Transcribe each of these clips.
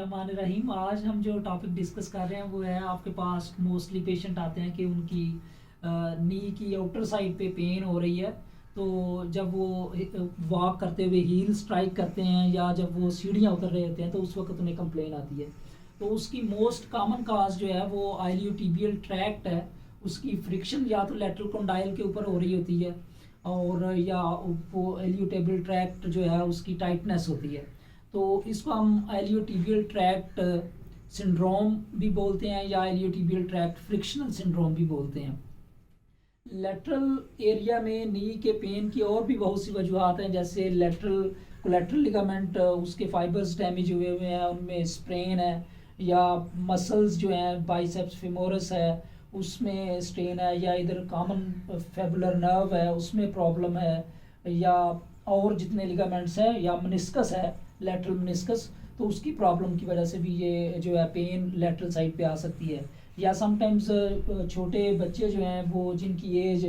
बिस्मिल्लाहिर्रहमानिर्रहीम। आज हम जो टॉपिक डिस्कस कर रहे हैं वो है, आपके पास मोस्टली पेशेंट आते हैं कि उनकी नी की आउटर साइड पे पेन हो रही है। तो जब वो वॉक करते हुए हील स्ट्राइक करते हैं या जब वो सीढ़ियाँ उतर रहे होते हैं तो उस वक्त उन्हें कंप्लेन आती है। तो उसकी मोस्ट कॉमन काज जो है वो आइलियोटिबियल ट्रैक्ट है। उसकी फ्रिक्शन या तो लेटरल कंडाइल के ऊपर हो रही होती है और या वो एलियोटिबियल ट्रैक्ट जो है उसकी टाइटनेस होती है। तो इसको हम एलियोटिबियल ट्रैक्ट सिंड्रोम भी बोलते हैं या एलियोटिबियल ट्रैक्ट फ्रिक्शनल सिंड्रोम भी बोलते हैं। लेटरल एरिया में नी के पेन की और भी बहुत सी वजूहत हैं, जैसे लेटरल कोलेटरल लिगामेंट उसके फाइबर्स डैमेज हुए हुए हैं, उनमें स्ट्रेन है, या मसल्स जो हैं बाइसेप्स फेमोरस है उसमें स्ट्रेन है, या इधर कॉमन फेबुलर नर्व है उसमें प्रॉब्लम है, या और जितने लिगामेंट्स हैं या मेनिस्कस है लेटरल मेनिस्कस, तो उसकी प्रॉब्लम की वजह से भी ये जो है पेन लेटरल साइड पे आ सकती है। या समटाइम्स छोटे बच्चे जो हैं वो जिनकी एज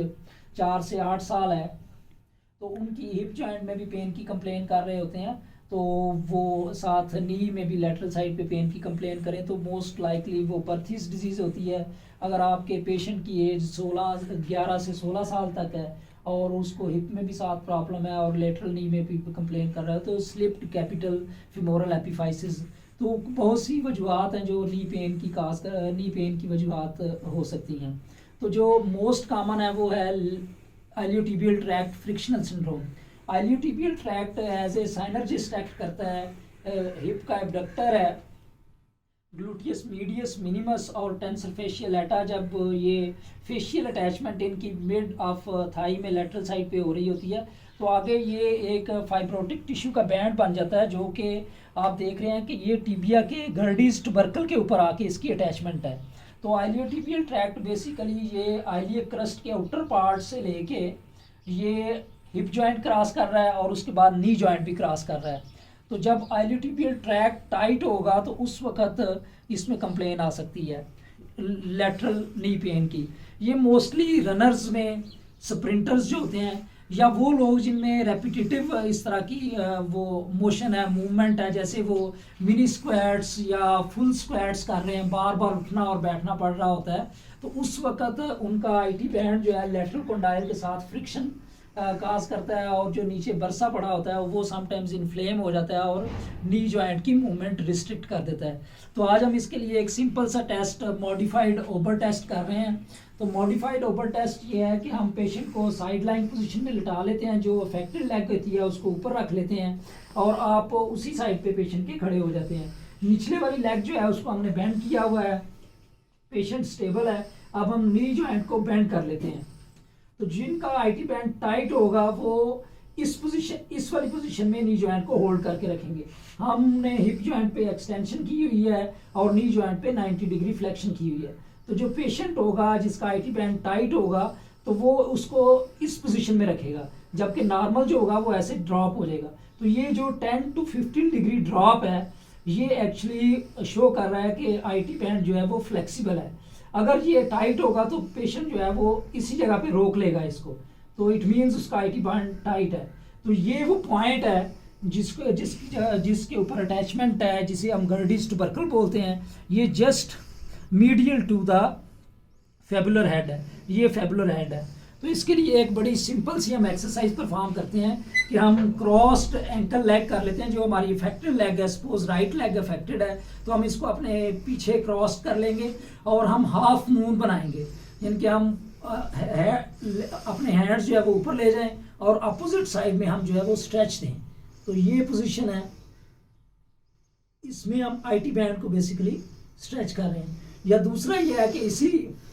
4 से 8 साल है तो उनकी हिप जॉइंट में भी पेन की कंप्लेन कर रहे होते हैं, तो वो साथ नी में भी लेटरल साइड पे पेन की कंप्लेन करें तो मोस्ट लाइकली वो परथिस डिजीज़ होती है। अगर आपके पेशेंट की एज 11 से 16 साल तक है और उसको हिप में भी साथ प्रॉब्लम है और लेटरल नी में भी कंप्लेन कर रहा है तो स्लिप्ड कैपिटल फिमोरल एपिफाइसिस, तो बहुत सी वजूहत हैं जो नी पेन की वजूहत हो सकती हैं। तो जो मोस्ट कॉमन है वो है iliotibial tract frictional syndrome. Iliotibial tract as a synergist act करता है, हिप का एबडक्टर है, ग्लूटियस मीडियस मिनिमस और टेंसर फेशियल एटा। जब ये फेशियल अटैचमेंट इनकी मिड ऑफ थाई में लेटरल साइड पे हो रही होती है तो आगे ये एक फाइब्रोटिक टिश्यू का बैंड बन जाता है, जो कि आप देख रहे हैं कि ये टिबिया के गर्डिस ट्यूबरकल के ऊपर आके इसकी अटैचमेंट है। तो आइलियोटिबियल ट्रैक्ट बेसिकली ये आइलियक क्रस्ट के आउटर पार्ट से लेके ये हिप जॉइंट क्रॉस कर रहा है और उसके बाद नी जॉइंट भी क्रॉस कर रहा है। तो जब आइलियोटिबियल ट्रैक्ट टाइट होगा तो उस वक्त इसमें कंप्लेन आ सकती है लेटरल नी पेन की। ये मोस्टली रनर्स में, स्प्रिंटर्स जो होते हैं, या वो लोग जिनमें रेपिटेटिव इस तरह की वो मोशन है, मूवमेंट है, जैसे वो मिनी स्क्वाट्स या फुल स्क्वाट्स कर रहे हैं, बार बार उठना और बैठना पड़ रहा होता है, तो उस वक्त उनका आईटी बैंड जो है लेटरल कंडाइल के साथ फ्रिक्शन काज करता है और जो नीचे बरसा पड़ा होता है वो समटाइम्स इन्फ्लेम हो जाता है और नी जॉइंट की मूवमेंट रिस्ट्रिक्ट कर देता है। तो आज हम इसके लिए एक सिंपल सा टेस्ट मॉडिफाइड ओबर टेस्ट कर रहे हैं। तो मॉडिफाइड ओबर टेस्ट ये है कि हम पेशेंट को साइड लाइन पोजिशन में लिटा लेते हैं, जो अफेक्टेड लेग होती है उसको ऊपर रख लेते हैं और आप उसी साइड पे पेशेंट के खड़े हो जाते हैं। निचले वाली लेग जो है उसको हमने बेंड किया हुआ है, पेशेंट स्टेबल है। अब हम नी जॉइंट को बेंड कर लेते हैं। तो जिनका आईटी बैंड टाइट होगा वो इस वाली पोजीशन में नी जॉइंट को होल्ड करके रखेंगे। हमने हिप जॉइंट पे एक्सटेंशन की हुई है और नी जॉइंट पे 90 डिग्री फ्लेक्शन की हुई है। तो जो पेशेंट होगा जिसका आईटी बैंड टाइट होगा तो वो उसको इस पोजीशन में रखेगा, जबकि नॉर्मल जो होगा वो ऐसे ड्रॉप हो जाएगा। तो ये जो 10 to 15 डिग्री ड्रॉप है ये एक्चुअली शो कर रहा है कि आईटी बैंड जो है वो फ्लेक्सिबल है। अगर ये टाइट होगा तो पेशेंट जो है वो इसी जगह पे रोक लेगा इसको, तो इट मीन्स उसका आईटी बैंड टाइट है। तो ये वो पॉइंट है जिसके ऊपर अटैचमेंट है, जिसे हम गर्डिस ट्यूबरकल बोलते हैं। ये just medial to the fibular head है, ये फेबुलर हेड है। तो इसके लिए एक बड़ी सिंपल सी हम एक्सरसाइज परफॉर्म करते हैं कि हम क्रॉस्ड एंकल लेग कर लेते हैं। जो हमारी अफेक्टेड लेग है, सपोज राइट लेग अफेक्टेड है, तो हम इसको अपने पीछे क्रॉस कर लेंगे और हम हाफ मून बनाएंगे, यानी कि हम अपने हैंड्स जो है वो ऊपर ले जाएं और अपोजिट साइड में हम जो है वो स्ट्रेच दें। तो ये पोजीशन है, इसमें हम आईटी बैंड को बेसिकली स्ट्रेच कर रहे हैं। या दूसरा ये है कि इसी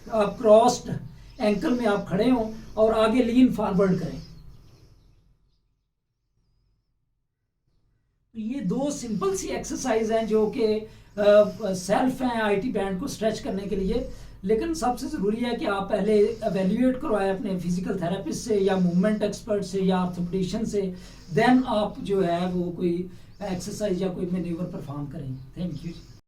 क्रॉस्ड एंकल में आप खड़े हों और आगे लीन फॉरवर्ड करें। तो ये दो सिंपल सी एक्सरसाइज हैं जो कि सेल्फ हैं आईटी बैंड को स्ट्रेच करने के लिए। लेकिन सबसे ज़रूरी है कि आप पहले एवेल्यूएट करवाएं अपने फिजिकल थेरेपिस्ट से या मूवमेंट एक्सपर्ट से या ऑर्थोपेडिशियन से, देन आप जो है वो कोई एक्सरसाइज या कोई मैन्यूवर परफॉर्म करें। Thank you.